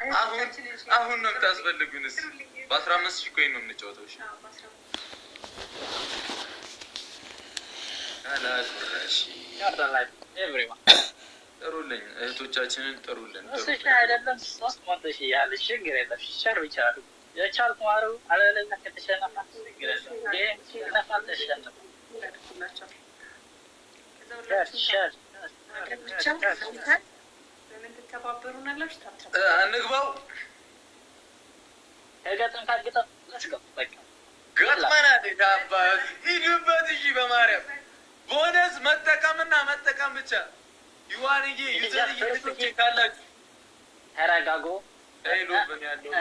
አሁን ነው የምታስፈልጉንስ? በ15,000 ኮይን ነው የምንጫወተው። እሺ አላሽ ጥሩልኝ፣ እህቶቻችንን ጥሩልን። እሺ አይደለም 300,000 ያህል ችግር የለም። ሸር ብቻ የቻልኩ ማሩ አለለኛ ከተሸነፈ ችግር የለም። ጌም ሲነፋ ተሸነፈ እንግባው ገጥመናል። ሂዱበት። እሺ በማርያም ቦነስ መጠቀምና መጠቀም ብቻ። ይዋንዬ ዩዘርዬ ልጆቼ ካላችሁ ተረጋጉ። ሎብን ያለው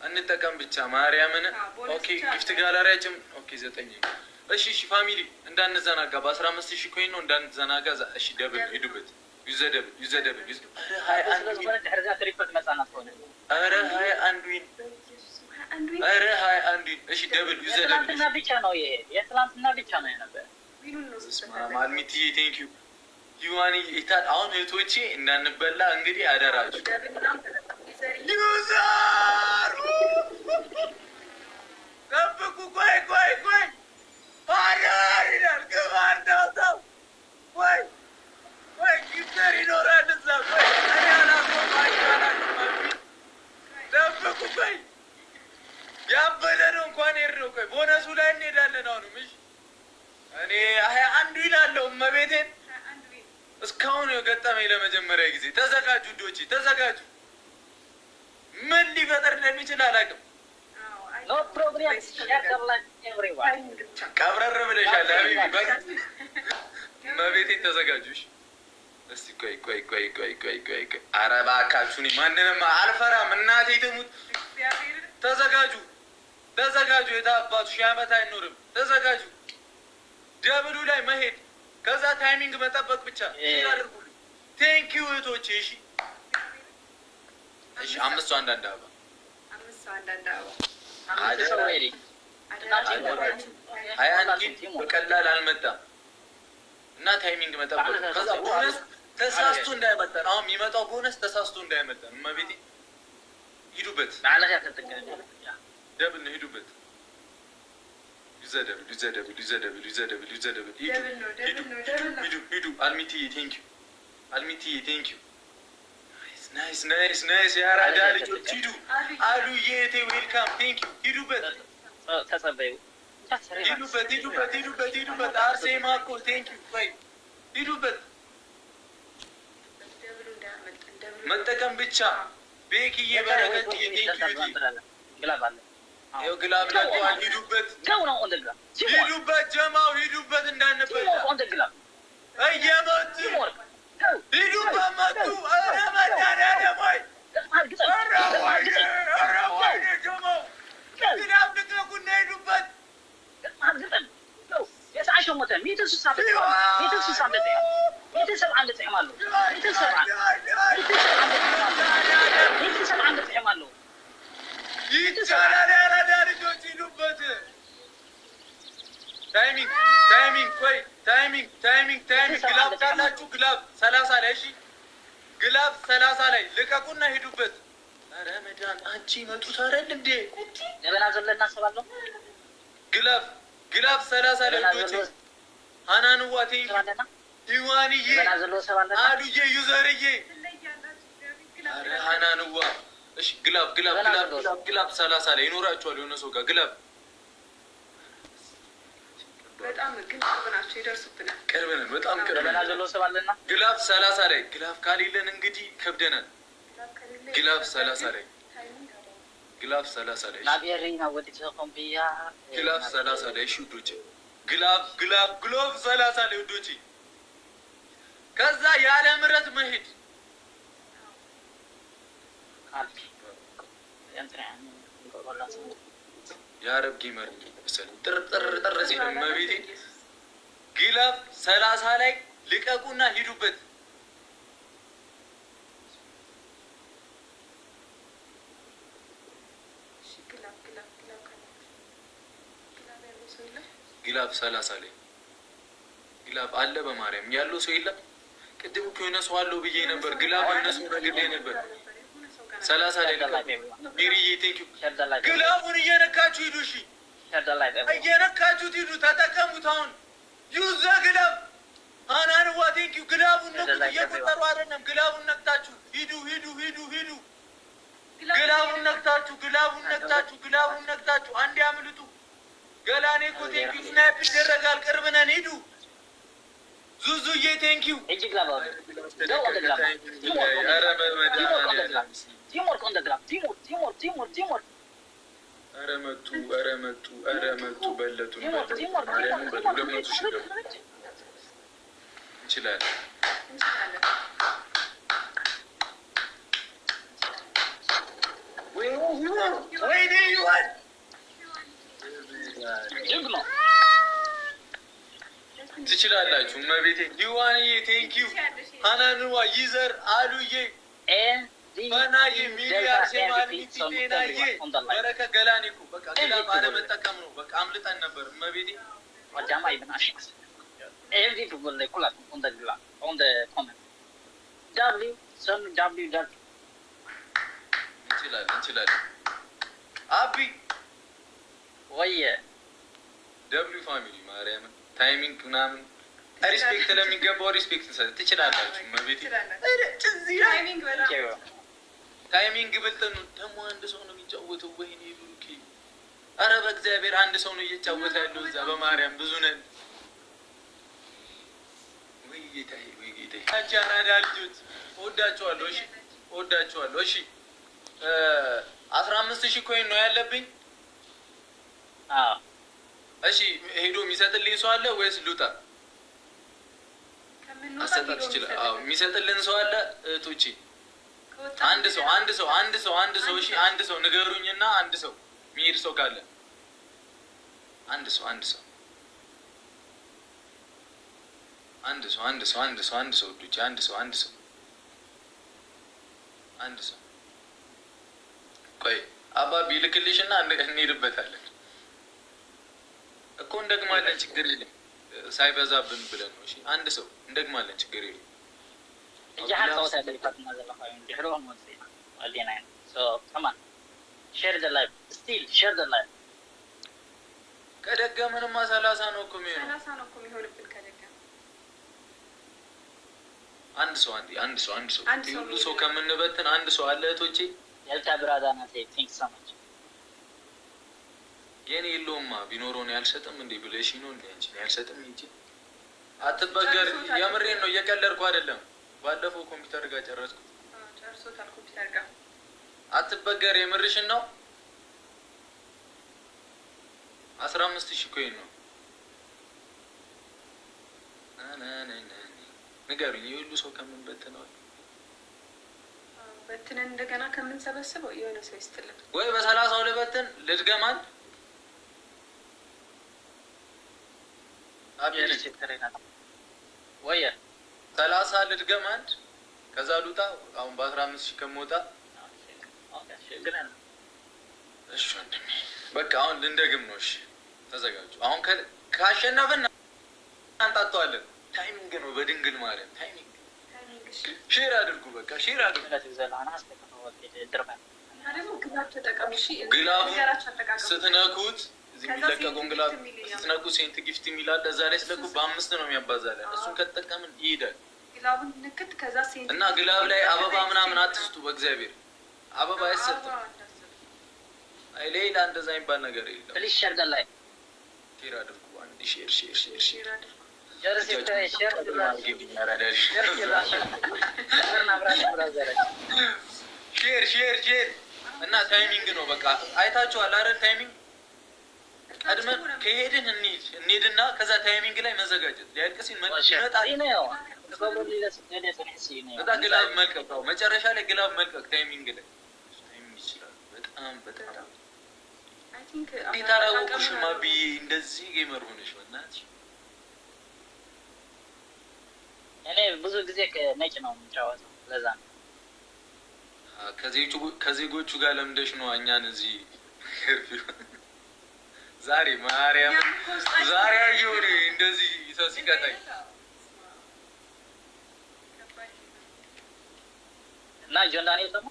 እንጠቀም ብቻ ማርያምን። ኦኬ ጊፍት ጋላሪያችን ኦኬ 9 እሺ እሺ ፋሚሊ እንዳንዘናጋ በ15,000 ኮይን ነው እንዳንዘናጋ። እሺ ደብል ሂዱበት። ዩዘደብል ኧረ 21 ዊን እሺ ደብል ዩዘደብል ብቻ ነው ይሄ የትላንትና ብቻ ነው የነበረ። ማልሚቲ ቴንክ ዩ ዩዋኒ ኢታል። አሁን እህቶቼ እንዳንበላ እንግዲህ አደራችሁ። ዩዘር ጠብቁ። ቆይ አዳር ይላል ግባር ዳውታው ወይ ጊፍተር ይኖራል እዛ። ቆይ እኔ ጠብቁ። ቆይ ያበለ ነው እንኳን ሄድነው። ቆይ ቦነሱ ላይ እንሄዳለን አሁንም። እሺ እኔ 21 ይላለሁ እመቤቴን። እስካሁን የገጠመኝ ለመጀመሪያ ጊዜ። ተዘጋጁ ዶቼ ተዘጋጁ። ምን ሊፈጠር እንደሚችል አላውቅም። ቀብረር ብለሻል እመቤቴን። ተዘጋጁሽ እስቲ። ቆይ ኧረ እባካችሁ እኔ ማንንም አልፈራም። እናቴ ትሙት። ተዘጋጁ። የታባቱ 1000 ዓመት አይኖርም። ተዘጋጁ። ደብሉ ላይ መሄድ ከዛ ታይሚንግ መጠበቅ ብቻ አድርጉልኝ። ቴንክ ዩ እህቶቼ። እሺ 5 ሰው አንዳንድ አበባ በቀላል አልመጣም እና ታይሚንግ መጠበቅ። ከዛ ቦነስ ተሳስቶ እንዳይመጣን። አሁን የሚመጣው ቦነስ ተሳስቶ እንዳይመጣን እመቤቴ። ሂዱበት። ደብል ነው ሂዱበት። ዩዘደብል ሂዱ። አልሚቲዬ ቴንክ ዩ ናይስ የአራዳ ልጆች ሂዱ። አሉዬ እቴ ዌልካም ቴንክ ዩ። ሂዱበት። አርሴማ እኮ ቴንክ ዩ። ቆይ ሂዱበት። መጠቀም ብቻ። ቤክዬ በረከትዬ ቴንክ ዩ። ግላብ ለቀዋል። ሂዱበት ጀማው ሂዱበት። እንዳንበላ እየመጡ ሂዱበት መጡ። ኧረ መድኃኒዓለም ወይ ጀማው ግላብ ልቀቁና ሂዱበት። ይቻላል። ያራዳ ልጆች ሂዱበት። ታይሚንግ ግላብ ካላችሁ ግላብ 30 ላይ እሺ፣ ግላብ 30 ላይ ልቀቁና ሂዱበት። ኧረ መዳን አንቺ መጡት አይደል እንዴ? ለበና ዘለና ሰባለው ግላብ 30 ላይ ልጆች። ሃናንዋ ቴንክ ሂዋንዬ አሉዬ ዩዘርዬ። ኧረ ሃናንዋ እሺ ግላብ 30 ላይ ይኖራችኋል። የሆነ ሰው ጋር ግላብ በጣም ግን ቅርብ ናቸው፣ ይደርሱብናል። ቅርብ ነን፣ በጣም ቅርብ ነን። ግላብ 30 ላይ ግላብ ካሌለን እንግዲህ ከብደናል። ግላብ 30 ላይ ግላብ 30 ላይ እሺ ውዶቼ፣ ግላብ 30 ላይ ውዶቼ። ከዛ ያለ ምረት መሄድ የአረብ ጌመር መሰለኝ ጥር ሲል መቤቴ። ግላብ 30 ላይ ልቀቁና ሂዱበት። ግላብ 30 ላይ ግላብ አለ። በማርያም ያለው ሰው የለም። ቅድም እኮ የሆነ ሰው አለው ብዬ ነበር። ግላብ የሆነ ሰው ነግሬ ነበር። 30 ደቂቃ ሚሪዬ ቴንኪው። ግላቡን እየነካችሁ ሂዱ። እሺ እየነካችሁት ሂዱ። ተጠቀሙት። አሁን ዩዘ ግላብ አናንዋ ቴንኪው። ግላቡን ነኩት። እየቆጠሩ አይደለም። ግላቡን ነክታችሁ ሂዱ ሂዱ ሂዱ ሂዱ። ግላቡን ነክታችሁ ግላቡን ነክታችሁ ግላቡን ነክታችሁ አንዴ አምልጡ። ገላኔ እኮ ቴንኪው። ስናይፕ ይደረጋል። ቅርብ ነን። ሂዱ ዙዙዬ ቴንኪው። ኧረ መጡ ኧረ መጡ ኧረ መጡ። በለጡ እንችላለን። ወይኔ ይዋል ትችላላችሁ። እመቤቴ ዲዋንዬ ቴንኪው። ሀናንዋ ይዘር አሉዬ ባናዬ ሚሊያር ሴማልሚቲናዬ በረከ ገላኔ እኮ በቃ ግላብ አለመጠቀም ነው። በቃ አምልጠን ነበር። እመቤቴ እንችላለን። አቢ ወየ ደብሊው ፋሚሊ ማርያምን ታይሚንግ ምናምን ሪስፔክት ለሚገባው ሪስፔክት ትችላላችሁ። እመቤቴ ታይሚንግ ብልጥ ነው። ደግሞ አንድ ሰው ነው የሚጫወተው። ወይኔ ሉኪ፣ አረ በእግዚአብሔር አንድ ሰው ነው እየጫወተ ያለው እዛ። በማርያም ብዙ ነን። ወይ ጌታዬ፣ ወይ ጌታዬ። አንቺ አራዳ ልጆች እወዳችኋለሁ። እሺ እወዳችኋለሁ። እሺ 15,000 ኮይን ነው ያለብኝ። እሺ ሄዶ የሚሰጥልኝ ሰው አለ ወይስ ልውጣ? አሰጣጥ ይችላል። አዎ የሚሰጥልን ሰው አለ እህቶቼ። አንድ ሰው እሺ አንድ ሰው ንገሩኝና አንድ ሰው የሚሄድ ሰው ካለ አንድ ሰው ቆይ አባቢ ልክልሽና እንሄድበታለን እኮ እንደግማለን። ችግር የለም ሳይበዛብን ብለን ነው። እሺ አንድ ሰው እንደግማለን። ችግር የለም። ከደገምንማ 30 ነው እኮ የሚሆነው። አንድ ሰው ሁሉ ሰው ከምንበትን አንድ ሰው አለ እህቶቼ። የኔ የለውማ ቢኖረው ነው ያልሰጥም እንዴ ብለሽ ነው እንዴ? አንቺ ያልሰጥም እንጂ አትበገር። የምሬን ነው፣ እየቀለድኩ አይደለም። ባለፈው ኮምፒውተር ጋር ጨረስኩት። ጨርሶታል ኮምፒውተር ጋር። አትበገር፣ የምርሽን ነው። 15,000 ኮይን ነው። ንገሩኝ፣ የሁሉ ሰው ከምን በትነው በትነን እንደገና ከምንሰበስበው የሆነ ሰው ይስጥልን ወይ በ30 ልበትን ልድገማል። ወየ 30 ልድገም አንድ ከዛ ሉጣ። አሁን በ15,000 ከሞታ እሺ ወንድሜ በቃ አሁን ልንደግም ነው። እሺ ተዘጋጁ። አሁን ካሸነፍን አንጣጣዋለን። ታይሚንግ ነው በድንግል ማርያም ታይሚንግ። ሼር አድርጉ፣ በቃ ሼር አድርጉ። ግላቡን ስትነኩት የሚለቀቁን ግላብ ስትነኩ ሴንት ጊፍት የሚላል እዛ ላይ ስለኩ በ5 ነው የሚያባዛለን። እሱን ከተጠቀምን ይሄዳል። እና ግላብ ላይ አበባ ምናምን አትስጡ። በእግዚአብሔር አበባ አይሰጥም። አይ ሌላ እንደዛ የሚባል ነገር የለም። ፕሊዝ ሼር ደ ላይ ሼር አድርጉ። አንድ ሼር አድርጉ። ሼር እና ታይሚንግ ነው በቃ አይታችኋል አይደል? ታይሚንግ ቀድመን ከሄድን እንሂድና ከዛ ታይሚንግ ላይ መዘጋጀት ሊያልቅ ሲል ይመጣል። ግላብ መልቀቅ ነው መጨረሻ ላይ ግላብ መልቀቅ ታይሚንግ ላይ ይችላል። በጣም እንዴት አላወቁሽም? አብዬ እንደዚህ ጌመር ሆነሽ በእናትሽ። እኔ ብዙ ጊዜ ከነጭ ነው የምጫወተው ለዛ ነው። ከዜጎቹ ጋር ለምደሽ ነው እኛን እዚህ ዛሬ ማርያም ዛሬ አየሁ እንደዚህ ሰው ሲቀጣኝ እና ጆን ዳንኤል ደግሞ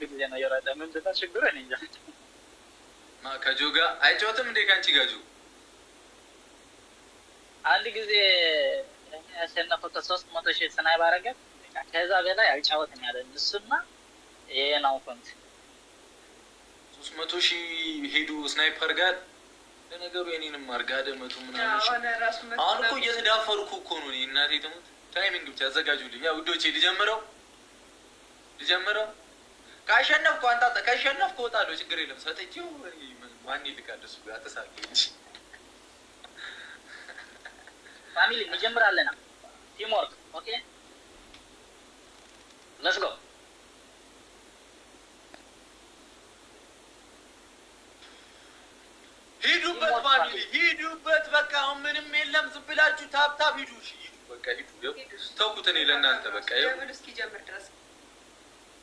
ጊዜ ነው የወረደ። ምንድን ነው ችግሩ? እኔ እንጃ። ከጆ ጋር አይጫወትም እንዴ? ከአንቺ ጋር ጆ አንድ ጊዜ ያሸነፈው ከ300,000 ስናይብ አደረገ። ከዛ በላይ አልጫወትም ያለ እሱና ይሄ ነው ኮንት 300,000 ሄዱ ስናይፐር ጋር። ለነገሩ የኔንም አርጋ ደመቱ ምናምን አሁን እኮ እየተዳፈርኩ እኮ ነው። እናቴ ትሙት። ታይሚንግ ብቻ አዘጋጁልኝ። ያው ውዶቼ ልጀምረው ካሸነፍኩ አንተ ካሸነፍኩ እወጣለሁ። ችግር የለም። ሰጥቼው ማን ይልካል እሱ ጋር ተሳቂ እንጂ ፋሚሊ እንጀምራለን። ቲም ወርክ ኦኬ ሌትስ ጎ። ሂዱበት ፋሚሊ ሂዱበት። በቃ አሁን ምንም የለም። ዝም ብላችሁ ታፕ ሂዱ። እሺ ሂዱ፣ በቃ ሂዱ። ተውኩት እኔ ለእናንተ በቃ ይኸው እስኪጀምር ድረስ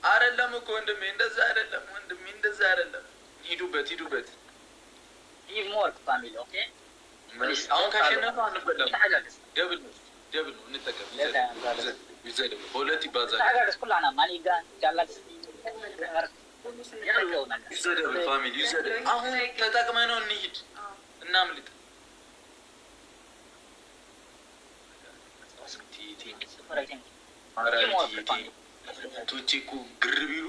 አይደለም እኮ ወንድሜ፣ እንደዛ አይደለም ወንድሜ፣ እንደዛ አይደለም። ሂዱበት ቲም ወርክ ፋሚሊ ኦኬ። አሁን ካሸነፈ አንበላም። ደብል ነው እንጠቀም። ይዘደብ በሁለት ይባዛል። ይዘደብ ፋሚሊ ይዘደብ። አሁን ተጠቅመን ነው እንሂድ፣ እናምልጥ። ቶቼ እኮ ግር ቢሉ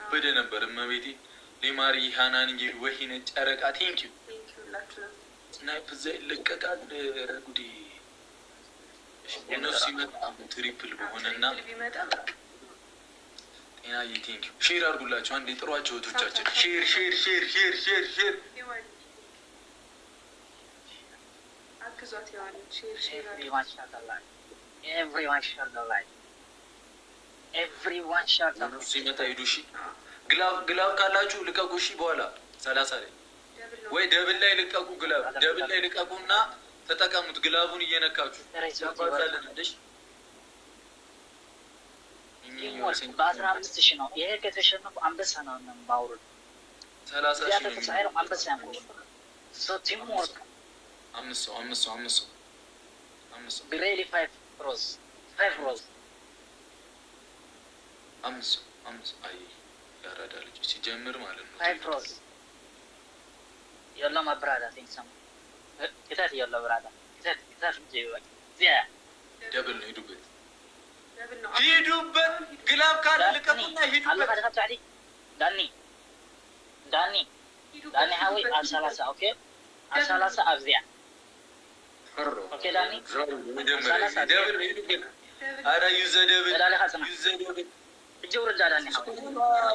በደ ነበር። እመቤቴ ሌማሪ ሃናን እንጂ ወሂነ ጨረቃ ቴንኪው ስናይፕ እዛ ይለቀቃል። ጉዴ እነሱ ሲመጣ ትሪፕል በሆነና ጤናዬ ቴንኪው። ሼር አድርጉላቸው አንዴ፣ ጥሯቸው እህቶቻችን። ሼር አግዟት። ኤቭሪዋን ሻት ሲመጣ ሂዱ። እሺ ግላብ ካላችሁ ልቀቁ። እሺ በኋላ 30 ላይ ወይ ደብል ላይ ልቀቁ። ግላብ ደብል ላይ ልቀቁና ተጠቀሙት። ግላቡን እየነካችሁ ያባዛለን አይደል? በ15,000 ነው ይሄ። ከተሸነፉ አንበሳ ነው የማውሩት። 30,000 ነው አንበሳ ነው። ሶ ቲም ወርክ አምስት ሰው ቢሬሊ 5 ሮዝ 5 አይ ያራዳ ልጅ ሲጀምር ማለት ነው። 5 ሮዝ يلا ما برادا تنسم كتات يلا برادا كتات جيبك زي دبل ሂዱበት ግላብ ካለ ልቀቁና ሂዱበት። الله خدت علي داني هاوي على 30 اوكي على 30 افزع اوكي داني دبل ሂዱበት። ኧረ ዩዘደብል الجو رجع داني هاوي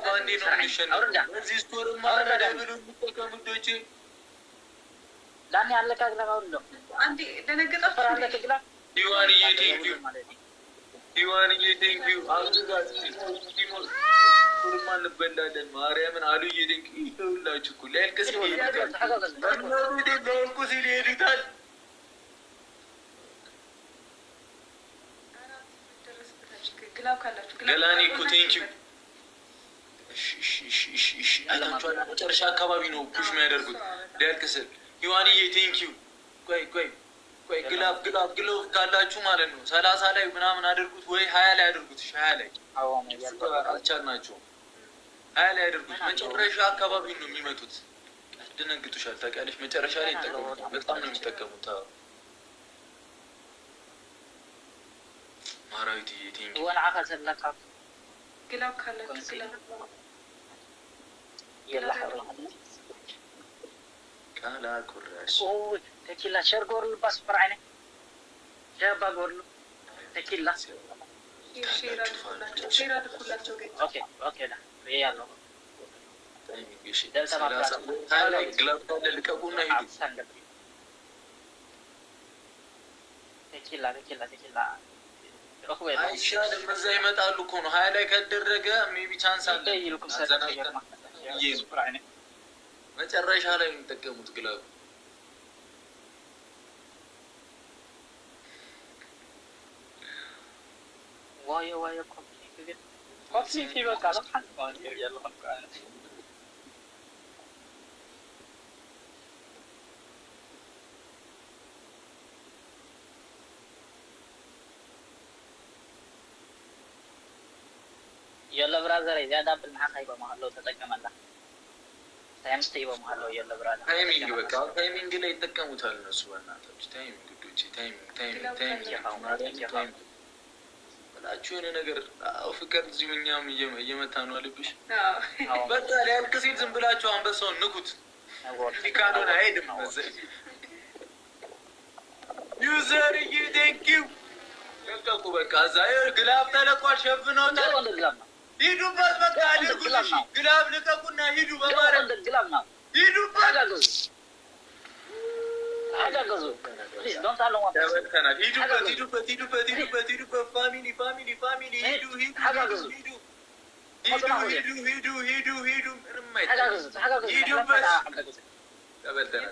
ባንዴ ነው የሚሸነው። እዚህ ስቶርማ ደብሉ ተከምዶቼ ዳኒ አለካ ግላብ አውርዶ አንዴ ደነገጣችሁ። ፈራለ ግላብ ዲዋንዬ ቴንኪው አብዙጋት ኩርማ እንበላለን። ማርያምን አሉዬ ቴንኪው። ይኸውላችሁ እኮ ሊያልቅስ ሲል ይሄዱታል። ገላኔ እኮ ቴንኪው። አይታችኋል። መጨረሻ አካባቢ ነው ፑሽ የሚያደርጉት ሊያልቅስል። ዲዋንዬ ቴንኪው። ቆይ ግላብ ካላችሁ ማለት ነው 30 ላይ ምናምን አድርጉት ወይ 20 ላይ አድርጉት። 20 ላይ አልቻልናቸውም። 20 ላይ አድርጉት። መጨረሻ አካባቢ ነው የሚመጡት። ያስደነግጡሻል። ታውቂያለሽ፣ መጨረሻ ላይ ይጠቀሙት። በጣም ነው የሚጠቀሙት። ማራዊት ቴንኪው። وانا عقد لك ግላብ ካላችሁ ግላብ يلا حول ካላ ኩራሽ تكيلا شر قول بس فرعينه شابا قول تكيلا ሼር አድርጉላቸው። اوكي ده يلا ግላብ ካለ ልቀቁና ሂዱ። تكيلا አይሻልም። እዛ ይመጣሉ እኮ ነው። 20 ላይ ከደረገ ሜቢ ቻንስ አለ። መጨረሻ ላይ የሚጠቀሙት ግላብ وايا كوبسي في بقى على حق يلا يلا برادر زيادة بالنحاس هيبقى محلو تتكمل ታይምስ ተይበ ማለው የለ ብራዳ ታይሚንግ በቃ ታይሚንግ ላይ ይጠቀሙታል እነሱ በእናታችሁ ታይሚንግ ጉዶች ታይሚንግ ብላችሁ የሆነ ነገር ፍቅር እዚሁ እኛም እየመታ ነው አልብሽ በቃ ሊያልቅ ሲል ዝም ብላችሁ አንበሳውን ንኩት ካልሆነ አይሄድም ዩዘርዬ ቴንኪው ለቀቁ በቃ እዛ ግላብ ተለቋል ሸፍነውታል ሂዱበት በቃ አድርጉልሽ ግላብ ልቀቁና ሂዱ በማለት ግላብ ነው ሂዱበት አጋገዙ ዶንት አለው ተበልተናል ሂዱበት ፋሚሊ ሂዱ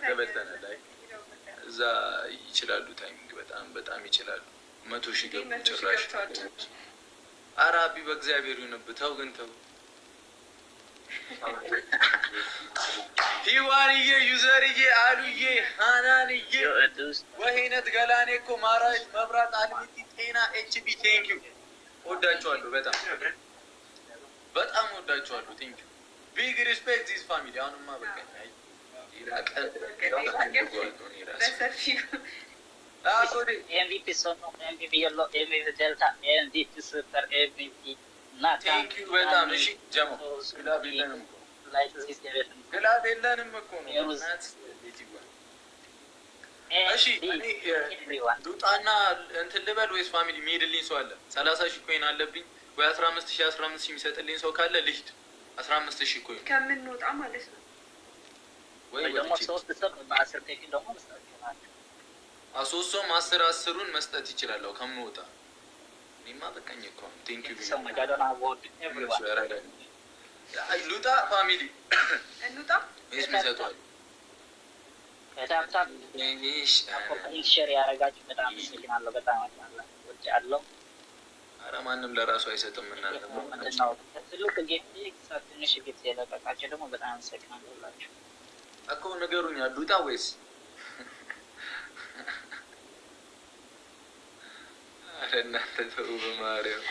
ተበልተናል እዛ ይችላሉ ታይሚንግ በጣም ይችላሉ 100,000 ገቡ ጭራሽ አራቢ በእግዚአብሔር ይሁንብህ ተው ግን ተው ሂዋንዬ ዩዘርዬ አሉዬ ሃናንዬ ወይነት ገላኔ እኮ ማራጅ መብራት አልሚቲ ጤና ኤችቢ ቴንኪው ወዳችኋለሁ በጣም ወዳችኋለሁ ቴንኪው ቢግ ሪስፔክት ዚስ ፋሚሊ አሁንማ በቃኝ MVP sono MVP yellow MVP delta MVP super MVP ቴንኪ በጣም እሺ ጀሞ ግላብ የለንም እኮ ነው እሺ ዱጣና እንትን ልበል ወይስ ፋሚሊ የሚሄድልኝ ሰው አለ 30,000 ኮይን አለብኝ ወይ 15,000 የሚሰጥልኝ ሰው ካለ ልሂድ 15,000 ኮይን ከምንወጣ ማለት ነው ወይ ደግሞ 3 ሰብ በ10 ቴክ ደግሞ መስጠት ይችላል አሶሶም 10 መስጠት ይችላል ከምንወጣ እኔማ በቃኝ እኮ ቴንክ ዩ ሰማጋዶና ወድ ኤቭሪዋን ሉጣ ፋሚሊ እንውጣ ወይስ ሚሰጧል ከታምታም ሼር ያረጋችሁ በጣም አመሰግናለሁ በጣም ወዳለሁ ኧረ ማንም ለራሱ አይሰጥም እናንተ ምንድነው ትልቅ ጌት ትንሽ ጌት የለቀቃችሁ ደግሞ በጣም አመሰግናለሁ እኮ ነገሩኛ ሉጣ ወይስ እናንተ ተው በማርያም